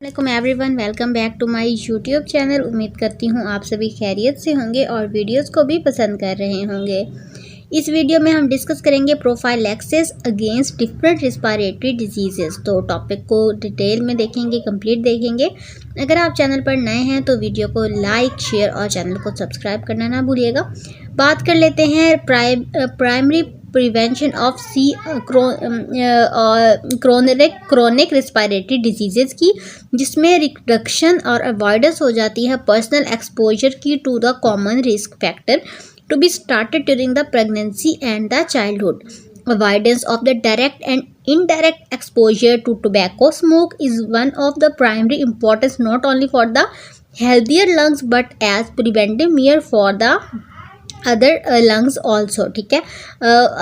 वालेकुम everyone, welcome back to my YouTube channel. उम्मीद करती हूँ आप सभी खैरियत से होंगे और वीडियोस को भी पसंद कर रहे होंगे। इस वीडियो में हम डिस्कस करेंगे prophylaxis against different respiratory diseases. तो टॉपिक को डिटेल में देखेंगे, कंप्लीट देखेंगे। अगर आप चैनल पर नए हैं तो वीडियो को लाइक, शेयर और चैनल को सब्सक्राइब करना ना भूलिएगा। बात कर लेते हैं primary prevention of chronic respiratory diseases की, जिसमें रिडक्शन और अवॉइडेंस हो जाती है पर्सनल एक्सपोजर की to the common risk factor to be started during the pregnancy and the childhood. Avoidance of the direct and indirect exposure to tobacco smoke is one of the primary importance not only for the healthier lungs but as preventive measure for the other lungs also. ठीक है,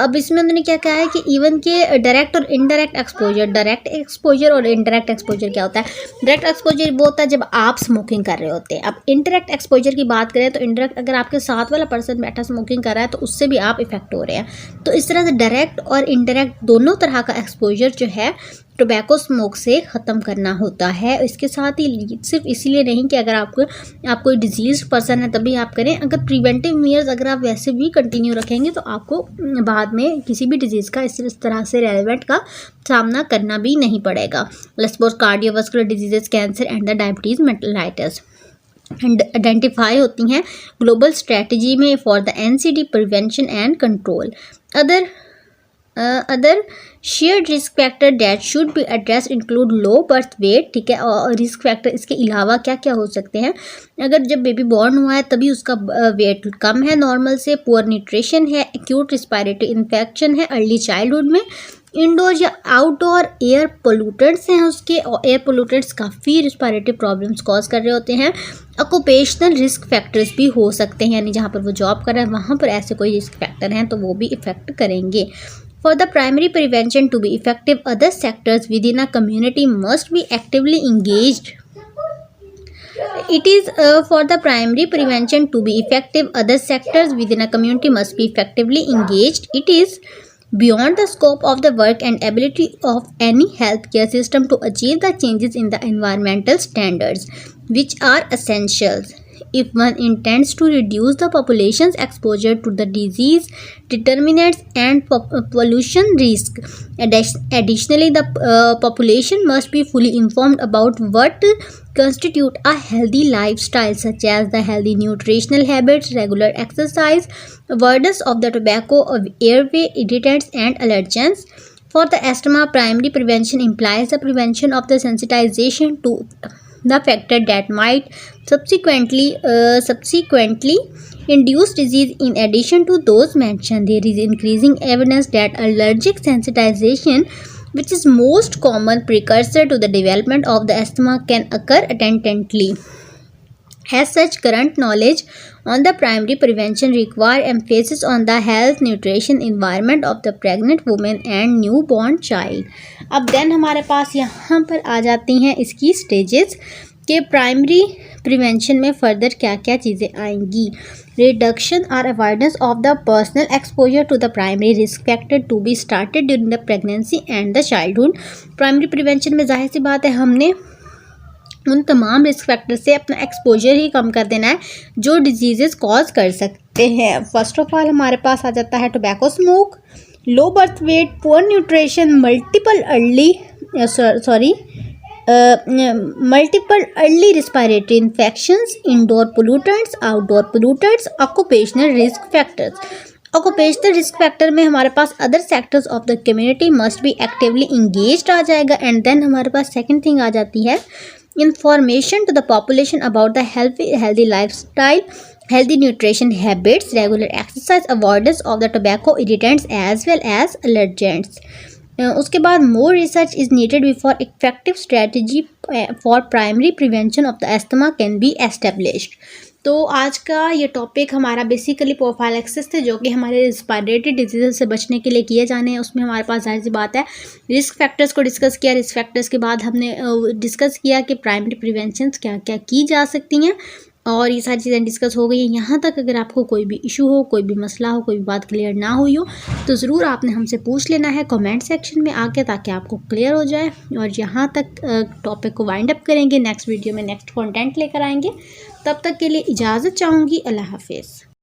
अब इसमें उन्होंने क्या कहा है कि even के डायरेक्ट और इनडायरेक्ट एक्सपोजर, डायरेक्ट एक्सपोजर और इनडायरेक्ट एक्सपोजर क्या होता है। डायरेक्ट एक्सपोजर वो होता है जब आप स्मोकिंग कर रहे होते हैं। अब इनडायरेक्ट एक्सपोजर की बात करें तो इनडायरेक्ट अगर आपके साथ वाला पर्सन बैठा स्मोकिंग कर रहा है तो उससे भी आप इफेक्ट हो रहे हैं। तो इस तरह से डायरेक्ट और इनडायरेक्ट दोनों तरह का एक्सपोजर जो है टोबैको स्मोक से ख़त्म करना होता है। इसके साथ ही सिर्फ इसीलिए नहीं कि अगर आप कोई डिजीज पर्सन है तभी आप करें, अगर प्रिवेंटिव मेयर्स अगर आप वैसे भी कंटिन्यू रखेंगे तो आपको बाद में किसी भी डिजीज़ का इस तरह से रेलेवेंट का सामना करना भी नहीं पड़ेगा। Let's suppose cardiovascular diseases, cancer and the diabetes mellitus identify होती हैं ग्लोबल स्ट्रेटजी में for the NCD prevention and control. Other shared risk factor that should be address include low birth wait. ठीक है, और रिस्क फैक्टर इसके अलावा क्या क्या हो सकते हैं। अगर जब बेबी बॉर्न हुआ है तभी उसका वेट कम है नॉर्मल से, पुअर न्यूट्रिशन है, एक्यूट रिस्पायरेटरी इन्फेक्शन है अर्ली चाइल्डहुड में, इंडोर या आउटडोर एयर पोल्यूटेंट्स हैं उसके, एयर पोल्यूटेंट्स काफ़ी रिस्पायरेटरी प्रॉब्लम्स कॉज कर रहे होते हैं। ऑक्यूपेशनल रिस्क फैक्टर्स भी हो सकते हैं, यानी जहाँ पर वो जॉब कर रहे हैं वहाँ पर ऐसे कोई रिस्क फैक्टर हैं तो वो भी इफेक्ट करेंगे। For the primary prevention to be effective, other sectors within a community must be actively engaged. It is for the primary prevention to be effective, other sectors within a community must be effectively engaged. It is beyond the scope of the work and ability of any healthcare system to achieve the changes in the environmental standards which are essential if one intends to reduce the population's exposure to the disease determinants and pollution risk. Additionally, the population must be fully informed about what constitute a healthy lifestyle, such as the healthy nutritional habits, regular exercise, avoidance of the tobacco, of airway irritants and allergens. For the asthma, primary prevention implies the prevention of the sensitization to the factor that might subsequently induce disease. In addition to those mentioned, there is increasing evidence that allergic sensitization, which is most common precursor to the development of the asthma, can occur attendantly. As such, current knowledge on the primary prevention require emphasis on the health, nutrition, environment of the pregnant woman and newborn child. अब then हमारे पास यहाँ पर आ जाती हैं इसकी stages के primary prevention में further क्या क्या चीज़ें आएंगी। रिडक्शन और avoidance of the personal exposure to the primary risk factor to be started during the pregnancy and the childhood. Primary prevention में जाहिर सी बात है हमने उन तमाम रिस्क फैक्टर से अपना एक्सपोजर ही कम कर देना है जो डिजीजेस कॉज कर सकते हैं। फर्स्ट ऑफ ऑल हमारे पास आ जाता है tobacco smoke, low birth weight, poor nutrition, multiple early respiratory infections, indoor pollutants, outdoor pollutants, occupational risk factors. Occupational risk factor में हमारे पास other sectors of the community must be actively engaged आ जाएगा। And then हमारे पास second thing आ जाती है information to the population about the healthy lifestyle, healthy nutrition habits, regular exercise, avoidance of the tobacco irritants as well as allergens. उसके बाद more research is needed before effective strategy for primary prevention of the asthma can be established. तो आज का ये topic हमारा basically prophylaxis थे, जो कि हमारे रिस्पायरेटरी डिजीज़ से बचने के लिए किए जाने हैं। उसमें हमारे पास जाहिर सी बात है रिस्क फैक्टर्स को डिस्कस किया। रिस्क फैक्टर्स के बाद हमने डिस्कस किया कि प्राइमरी प्रिवेंशन क्या क्या की जा सकती हैं और ये सारी चीज़ें डिस्कस हो गई हैं यहाँ तक। अगर आपको कोई भी इशू हो, कोई भी मसला हो, कोई भी बात क्लियर ना हुई हो तो ज़रूर आपने हमसे पूछ लेना है कमेंट सेक्शन में आके, ताकि आपको क्लियर हो जाए। और यहाँ तक टॉपिक को वाइंड अप करेंगे, नेक्स्ट वीडियो में नेक्स्ट कंटेंट लेकर आएंगे। तब तक के लिए इजाज़त चाहूँगी। अल्लाह हाफिज़।